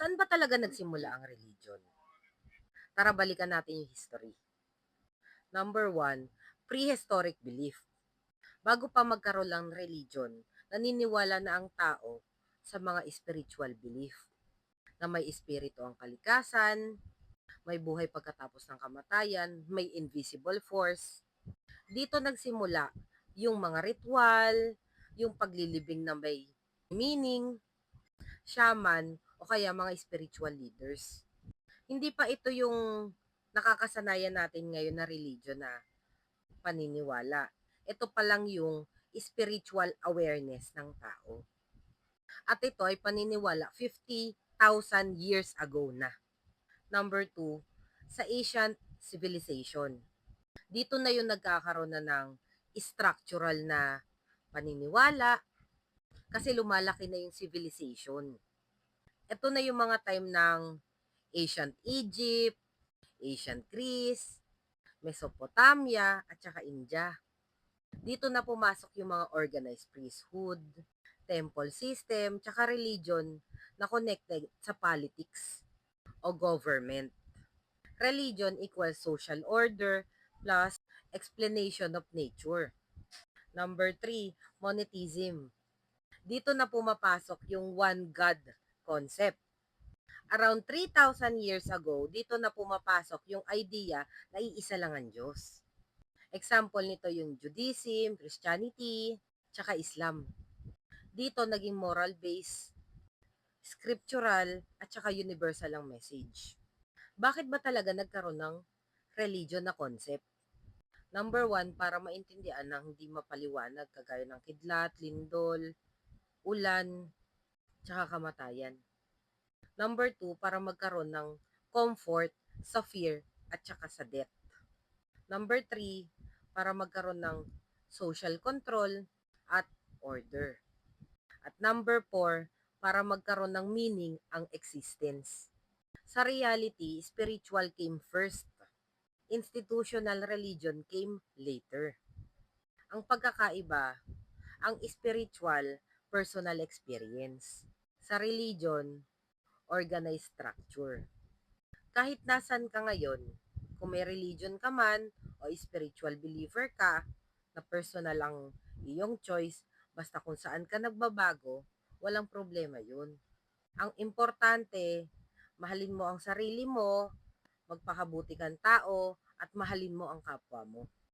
Saan ba talaga nagsimula ang religion? Tara balikan natin yung history. Number one, prehistoric belief. Bago pa magkaroon ng religion, naniniwala na ang tao sa mga spiritual belief na may espiritu ang kalikasan, may buhay pagkatapos ng kamatayan, may invisible force. Dito nagsimula yung mga ritual, yung paglilibing na may meaning, shaman, o kaya mga spiritual leaders. Hindi pa ito yung nakakasanayan natin ngayon na religion na paniniwala. Ito pa lang yung spiritual awareness ng tao. At ito ay paniniwala 50,000 years ago na. Number two, sa ancient civilization. Dito na yung nagkakaroon na ng structural na paniniwala kasi lumalaki na yung civilization. Ito na yung mga time ng ancient Egypt, ancient Greece, Mesopotamia, at saka India. Dito na pumasok yung mga organized priesthood, temple system, tsaka religion na connected sa politics o government. Religion equals social order plus explanation of nature. Number three, monotheism. Dito na pumapasok yung one God concept. Around 3,000 years ago, dito na pumapasok yung idea na iisa lang ang Diyos. Example nito yung Judaism, Christianity, tsaka Islam. Dito naging moral based, scriptural, at tsaka universal ang message. Bakit ba talaga nagkaroon ng religion na concept? Number one, para maintindihan ng hindi mapaliwanag kagaya ng kidlat, lindol, ulan, tsaka kamatayan. Number two, para magkaroon ng comfort sa fear at tsaka sa death. Number three, para magkaroon ng social control at order. At number four, para magkaroon ng meaning ang existence. Sa reality, spiritual came first. Institutional religion came later. Ang pagkakaiba, ang spiritual, personal experience. Sa religion, organized structure. Kahit nasan ka ngayon, kung may religion ka man o spiritual believer ka, na personal ang iyong choice, basta kung saan ka nagbabago, walang problema yun. Ang importante, mahalin mo ang sarili mo, magpakabuti kang tao, at mahalin mo ang kapwa mo.